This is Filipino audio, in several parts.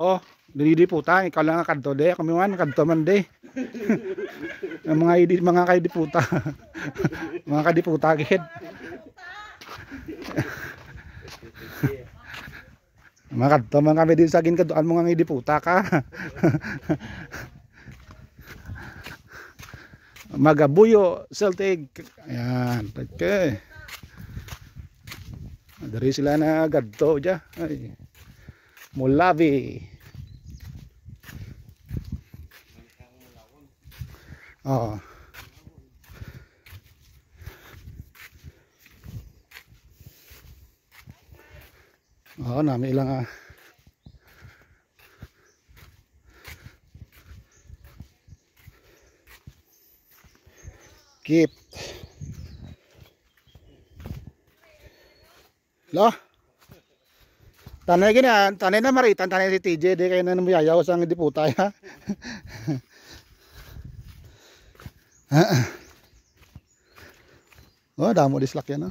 Oh, dili puta, ikaw lang kadto de, kami man kadto man de. Ang mga kaidiputa. Mga kadiputa gid. Mga kadto man kami din sa gin kadtuan mo nga idiputa ka. Magabuyo Celtic. Ayan, okay. Dari sila na gadto dya. Ay. Mulabi. Oo. Oo, nami ilang keep. Lo. Tanay gina, tanay na maritan, tanay si TJ, di kayo na numuyayaw sa hindi puta ya. Oh, damo dislak yan, no?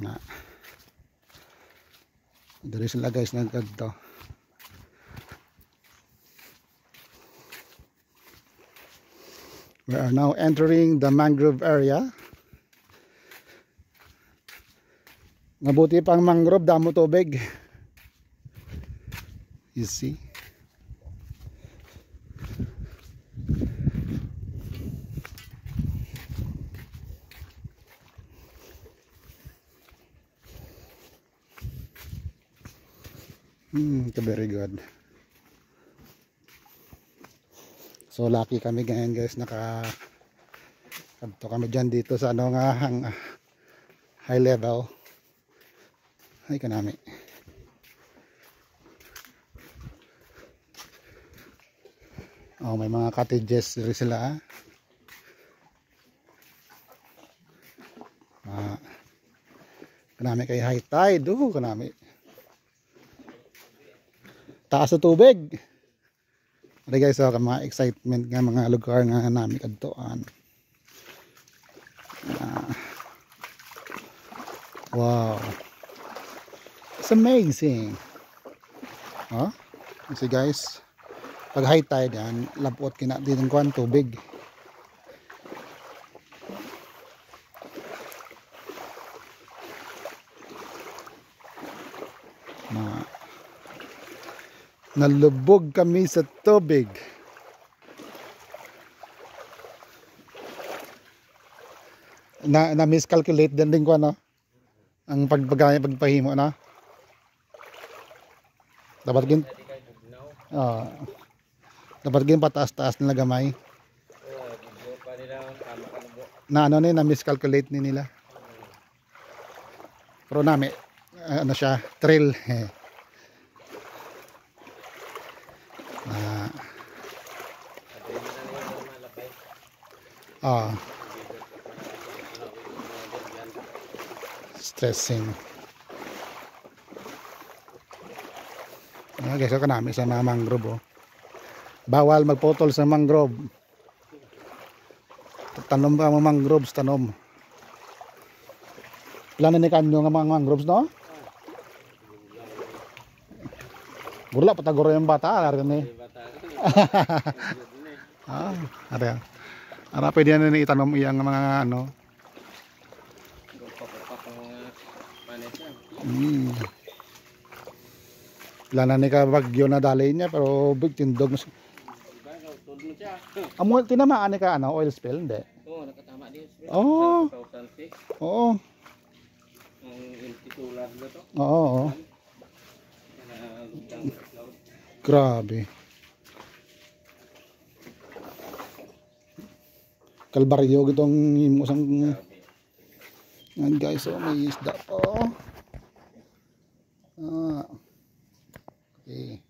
Na. Dari sila guys nagkagto. We are now entering the mangrove area. Mabuti pang mangrove, damo tubig. You see? Very good. So lucky kami ngayon guys, kadto kami dyan dito sa ano nga high level. Ay kanami. Oh, may mga cottages dito sila. Kanami kay high tide. Kanami. Taas sa tubig. Okay guys, so mga excitement nga mga lugar nga nami kadtoan. Wow. It's amazing. Oh, see guys, pag high tide yan, lapot kina din kuan tubig. Nalubog kami sa tubig. Na miscalculate din ko ano ang pagpahimo na. Dapat gin pataas-taas nila gamay. Na ano ni na miscalculate ni nila. Pero nami ano siya, trail. Stressing. Guys, so kanami sa mga mangrove. Bawal magputol sa mangrove. Tanom ka mga mangroves, tanom. Plano ni kanyo nga mga mangroves, no? Gurla patagoro yung bata, ari ni. Ari. Ara pwede na ni itanom iyang mga ano. Plana ni ka bagyo na dalay niya pero big tindog na. Amo tinamaan ni ka ano oil spill hindi. Oo, nakatama din. Oh. 2006. Oo. Ang intitular na to. Oo. Grabe. Kalbaryo gitong imusang. Yan guys, oh, may isda po. Okay.